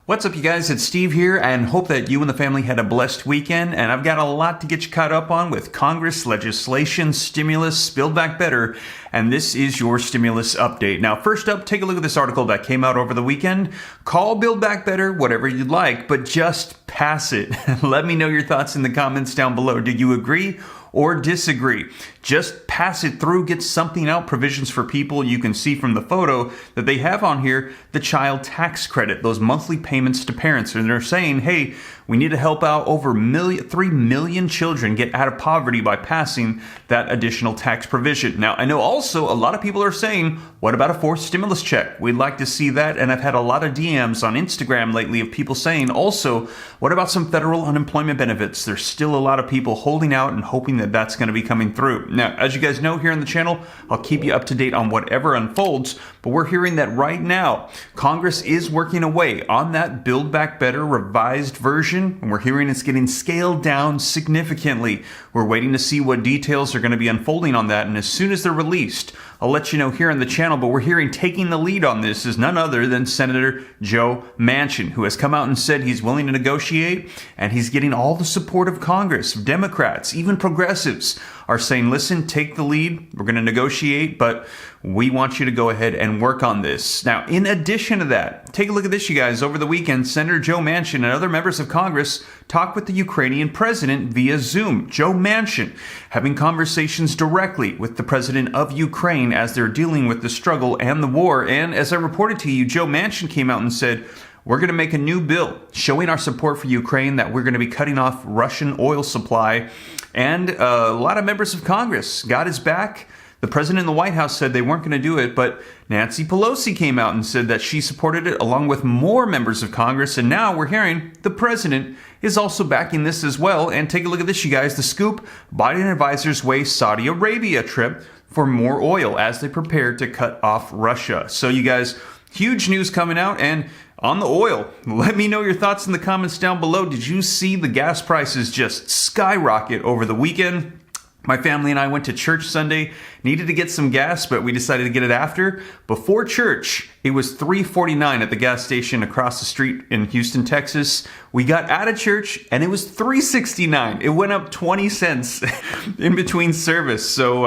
What's up, you guys? It's Steve here, and hope that you and the family had a blessed weekend. And I've got a lot to get you caught up on with Congress, legislation, stimulus, Build Back Better, and this is your stimulus update. Now, first up, take a look at this article that came out over the weekend. Call Build Back Better whatever you'd like, but just pass it. Let me know your thoughts in the comments down below. Do you agree or disagree? Just pass it through, get something out, provisions for people. You can see from the photo that they have on here the child tax credit, those monthly payments to parents. And they're saying, hey, we need to help out over 3 million children get out of poverty by passing that additional tax provision. Now, I know also a lot of people are saying, what about a fourth stimulus check? We'd like to see that. And I've had a lot of DMs on Instagram lately of people saying also, what about some federal unemployment benefits? There's still a lot of people holding out and hoping that that's going to be coming through. Now, as you guys know here on the channel, I'll keep you up to date on whatever unfolds, but we're hearing that right now, Congress is working away on that Build Back Better revised version, and we're hearing it's getting scaled down significantly. We're waiting to see what details are going to be unfolding on that, and as soon as they're released, I'll let you know here on the channel, but we're hearing taking the lead on this is none other than Senator Joe Manchin, who has come out and said he's willing to negotiate, and he's getting all the support of Congress. Democrats, even progressives, are saying, listen, take the lead. We're going to negotiate, but we want you to go ahead and work on this. Now, in addition to that, take a look at this, you guys. Over the weekend, Senator Joe Manchin and other members of Congress talked with the Ukrainian president via Zoom. Joe Manchin having conversations directly with the president of Ukraine as they're dealing with the struggle and the war. And as I reported to you, Joe Manchin came out and said, we're going to make a new bill showing our support for Ukraine, that we're going to be cutting off Russian oil supply. And a lot of members of Congress got his back. The president in the White House said they weren't going to do it, but Nancy Pelosi came out and said that she supported it along with more members of Congress. And now we're hearing the president is also backing this as well. And take a look at this, you guys. The scoop: Biden advisors weigh Saudi Arabia trip for more oil as they prepare to cut off Russia. So you guys, huge news coming out. And on the oil, let me know your thoughts in the comments down below. Did you see the gas prices just skyrocket over the weekend? My family and I went to church Sunday, needed to get some gas, but we decided to get it after. Before church, it was $3.49 at the gas station across the street in Houston, Texas. We got out of church and it was $3.69. It went up 20 cents in between service. So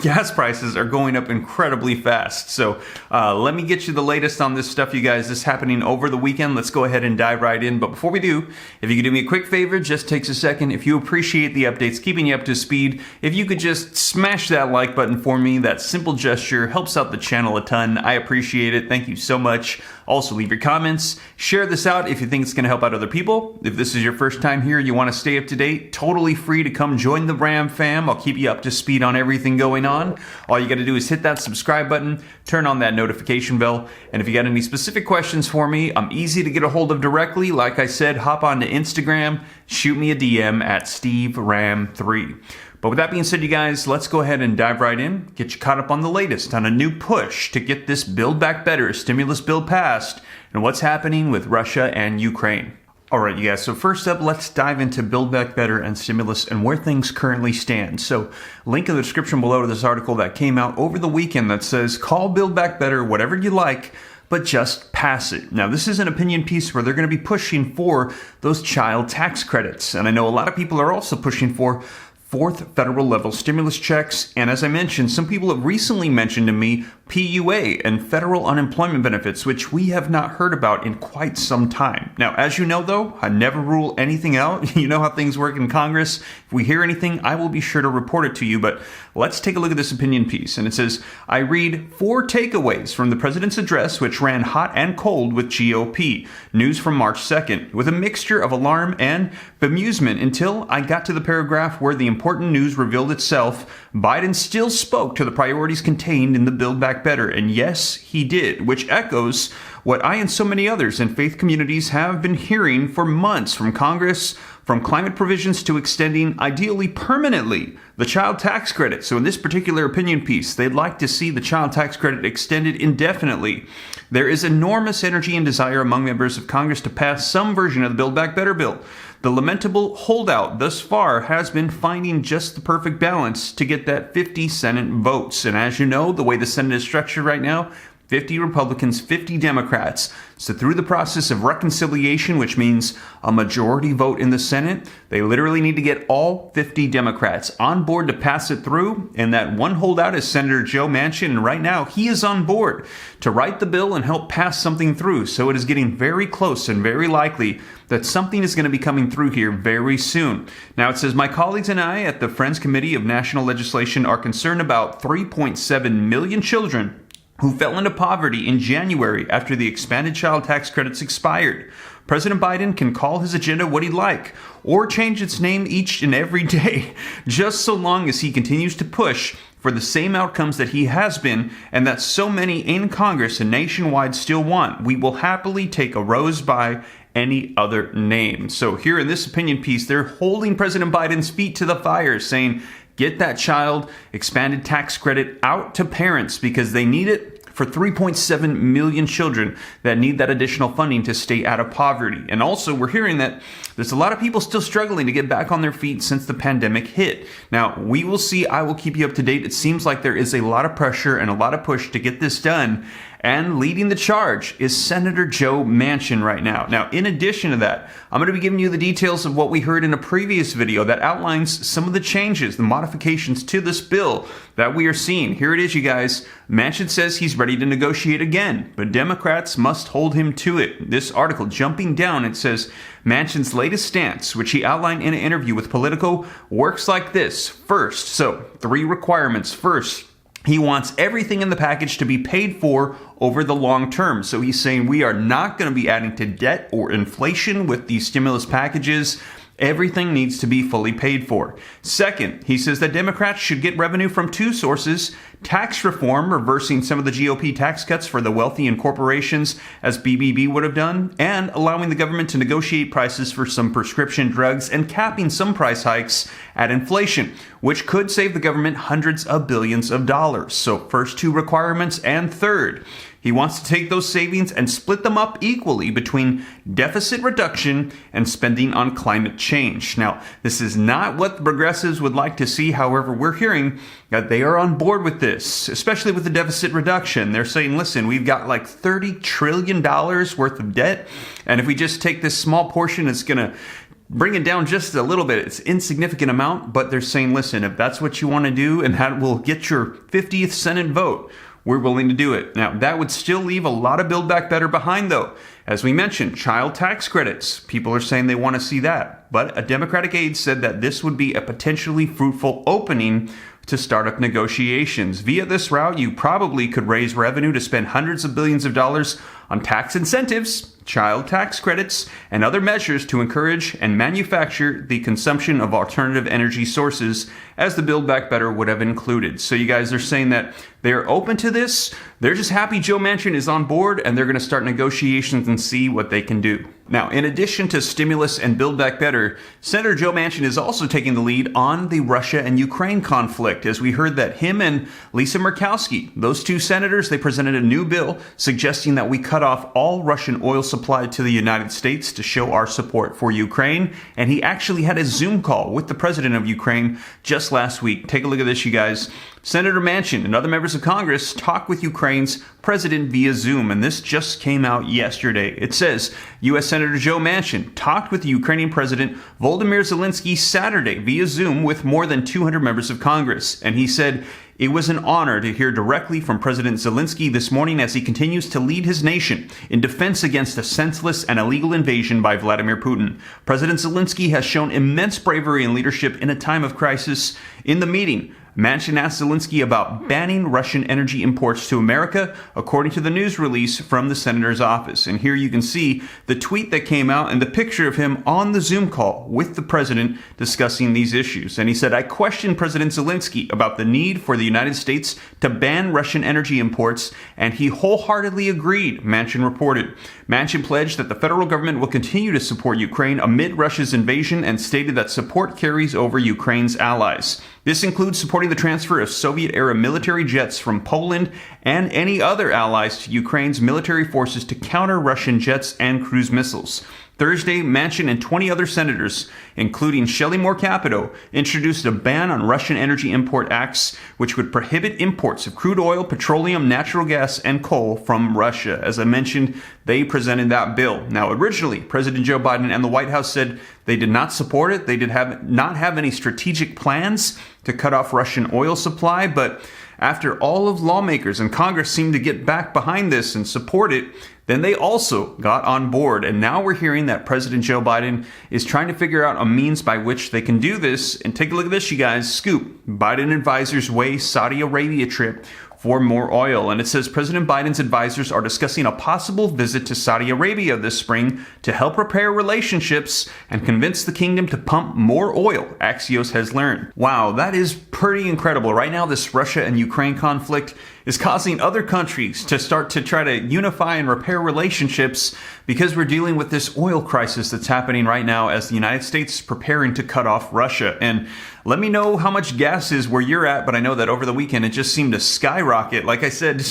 gas prices are going up incredibly fast. So let me get you the latest on this stuff, you guys. This happening over the weekend. Let's go ahead and dive right in. But before we do, if you could do me a quick favor, just takes a second. If you appreciate the updates, keeping you up to speed, if you could just smash that like button for me, that simple gesture helps out the channel a ton. I appreciate it. Thank you so much. Also, leave your comments. Share this out if you think it's going to help out other people. If this is your first time here, you want to stay up to date, totally free to come join the Ram fam. I'll keep you up to speed on everything going on. All you got to do is hit that subscribe button, turn on that notification bell, and if you got any specific questions for me, I'm easy to get a hold of directly. Like I said, hop onto Instagram, shoot me a DM at SteveRam3. But with that being said, you guys, let's go ahead and dive right in, get you caught up on the latest on a new push to get this Build Back Better stimulus bill passed and what's happening with Russia and Ukraine. All right, you guys, so first up, let's dive into Build Back Better and stimulus and where things currently stand. So link in the description below to this article that came out over the weekend that says, call Build Back Better whatever you like, but just pass it. Now, this is an opinion piece where they're going to be pushing for those child tax credits. And I know a lot of people are also pushing for fourth federal level stimulus checks. And as I mentioned, some people have recently mentioned to me PUA and federal unemployment benefits, which we have not heard about in quite some time. Now, as you know, though, I never rule anything out. You know how things work in Congress. If we hear anything, I will be sure to report it to you. But let's take a look at this opinion piece. And it says, I read 4 takeaways from the president's address, which ran hot and cold with GOP. News from March 2nd, with a mixture of alarm and bemusement until I got to the paragraph where the important news revealed itself. Biden still spoke to the priorities contained in the Build Back Better, and yes, he did, which echoes what I and so many others in faith communities have been hearing for months from Congress, from climate provisions to extending, ideally permanently, the child tax credit. So in this particular opinion piece, they'd like to see the child tax credit extended indefinitely. There is enormous energy and desire among members of Congress to pass some version of the Build Back Better bill. The lamentable holdout thus far has been finding just the perfect balance to get that 50 Senate votes. And as you know, the way the Senate is structured right now, 50 Republicans, 50 Democrats. So through the process of reconciliation, which means a majority vote in the Senate, they literally need to get all 50 Democrats on board to pass it through. And that one holdout is Senator Joe Manchin. And right now, he is on board to write the bill and help pass something through. So it is getting very close and very likely that something is going to be coming through here very soon. Now it says, my colleagues and I at the Friends Committee of National Legislation are concerned about 3.7 million children who fell into poverty in January after the expanded child tax credits expired. President Biden can call his agenda what he'd like, or change its name each and every day, just so long as he continues to push for the same outcomes that he has been, and that so many in Congress and nationwide still want. We will happily take a rose by any other name. So here in this opinion piece, they're holding President Biden's feet to the fire, saying, get that child expanded tax credit out to parents because they need it for 3.7 million children that need that additional funding to stay out of poverty. And also, we're hearing that there's a lot of people still struggling to get back on their feet since the pandemic hit. Now, we will see. I will keep you up to date. It seems like there is a lot of pressure and a lot of push to get this done. And leading the charge is Senator Joe Manchin right now. Now, in addition to that, I'm going to be giving you the details of what we heard in a previous video that outlines some of the changes, the modifications to this bill that we are seeing. Here it is, you guys. Manchin says he's ready to negotiate again, but Democrats must hold him to it. This article, jumping down, it says Manchin's latest stance, which he outlined in an interview with Politico, works like this. First, so 3 requirements. First, he wants everything in the package to be paid for over the long term. So he's saying we are not going to be adding to debt or inflation with these stimulus packages. Everything needs to be fully paid for. Second, he says that Democrats should get revenue from 2 sources: tax reform, reversing some of the GOP tax cuts for the wealthy and corporations, as BBB would have done, and allowing the government to negotiate prices for some prescription drugs and capping some price hikes at inflation, which could save the government hundreds of billions of dollars. So first 2 requirements. And third, he wants to take those savings and split them up equally between deficit reduction and spending on climate change. Now, this is not what the progressives would like to see. However, we're hearing that they are on board with this, especially with the deficit reduction. They're saying, listen, we've got like $30 trillion worth of debt. And if we just take this small portion, it's going to bring it down just a little bit. It's an insignificant amount, but they're saying, listen, if that's what you want to do and that will get your 50th Senate vote, we're willing to do it. Now, that would still leave a lot of Build Back Better behind, though. As we mentioned, child tax credits. People are saying they want to see that. But a Democratic aide said that this would be a potentially fruitful opening to start up negotiations. Via this route, you probably could raise revenue to spend hundreds of billions of dollars on tax incentives, child tax credits, and other measures to encourage and manufacture the consumption of alternative energy sources, as the Build Back Better would have included. So you guys are saying that they're open to this. They're just happy Joe Manchin is on board, and they're going to start negotiations and see what they can do. Now, in addition to stimulus and Build Back Better, Senator Joe Manchin is also taking the lead on the Russia and Ukraine conflict, as we heard that him and Lisa Murkowski, those 2 senators, they presented a new bill suggesting that we cut off all Russian oil supply to the United States to show our support for Ukraine. And he actually had a Zoom call with the president of Ukraine just last week. Take a look at this, you guys. Senator Manchin and other members of Congress talked with Ukraine's president via Zoom, and this just came out yesterday. It says U.S. Senator Joe Manchin talked with the Ukrainian President Volodymyr Zelensky Saturday via Zoom with more than 200 members of Congress, and he said it was an honor to hear directly from President Zelensky this morning as he continues to lead his nation in defense against a senseless and illegal invasion by Vladimir Putin. President Zelensky has shown immense bravery and leadership in a time of crisis. In the meeting, Manchin asked Zelensky about banning Russian energy imports to America, according to the news release from the senator's office. And here you can see the tweet that came out and the picture of him on the Zoom call with the president discussing these issues. And he said, I questioned President Zelensky about the need for the United States to ban Russian energy imports, and he wholeheartedly agreed, Manchin reported. Manchin pledged that the federal government will continue to support Ukraine amid Russia's invasion and stated that support carries over Ukraine's allies. This includes supporting the transfer of Soviet-era military jets from Poland and any other allies to Ukraine's military forces to counter Russian jets and cruise missiles. Thursday, Manchin and 20 other senators, including Shelley Moore Capito, introduced a ban on Russian energy import acts, which would prohibit imports of crude oil, petroleum, natural gas, and coal from Russia. As I mentioned, they presented that bill. Now, originally, President Joe Biden and the White House said they did not support it. They did not have any strategic plans to cut off Russian oil supply, but after all of lawmakers and Congress seemed to get back behind this and support it, then they also got on board. And now we're hearing that President Joe Biden is trying to figure out a means by which they can do this. And take a look at this, you guys. Scoop. Biden advisors weigh Saudi Arabia trip for more oil. And it says President Biden's advisors are discussing a possible visit to Saudi Arabia this spring to help repair relationships and convince the kingdom to pump more oil, Axios has learned. Wow, that is pretty incredible. Right now, this Russia and Ukraine conflict is causing other countries to start to try to unify and repair relationships because we're dealing with this oil crisis that's happening right now as the United States is preparing to cut off Russia. And let me know how much gas is where you're at, but I know that over the weekend it just seemed to skyrocket. Like I said,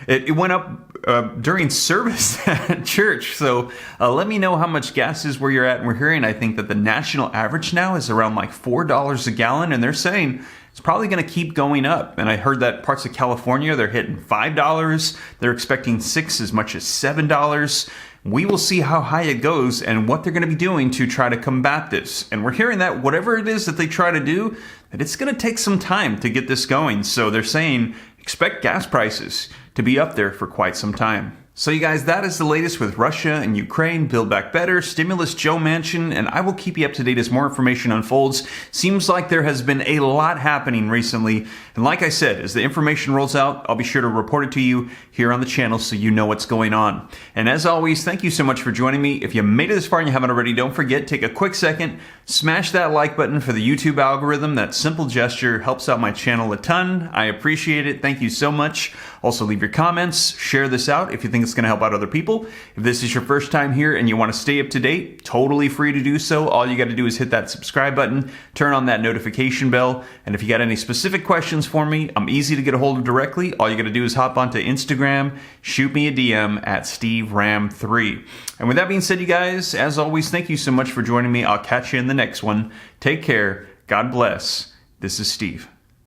it went up during service at church. So let me know how much gas is where you're at. And we're hearing, I think, that the national average now is around like $4 a gallon. And they're saying it's probably going to keep going up. And I heard that parts of California, they're hitting $5. They're expecting $6, as much as $7. We will see how high it goes and what they're going to be doing to try to combat this. And we're hearing that whatever it is that they try to do, that it's going to take some time to get this going. So they're saying expect gas prices to be up there for quite some time. So you guys, that is the latest with Russia and Ukraine, Build Back Better, stimulus, Joe Manchin, and I will keep you up to date as more information unfolds. Seems like there has been a lot happening recently. And like I said, as the information rolls out, I'll be sure to report it to you here on the channel so you know what's going on. And as always, thank you so much for joining me. If you made it this far and you haven't already, don't forget, take a quick second, smash that like button for the YouTube algorithm. That simple gesture helps out my channel a ton. I appreciate it. Thank you so much. Also, leave your comments, share this out if you think it's going to help out other people. If this is your first time here and you want to stay up to date, totally free to do so. All you got to do is hit that subscribe button, turn on that notification bell, and if you got any specific questions for me, I'm easy to get a hold of directly. All you got to do is hop onto Instagram, shoot me a DM at SteveRam3. And with that being said, you guys, as always, thank you so much for joining me. I'll catch you in the next one. Take care. God bless. This is Steve.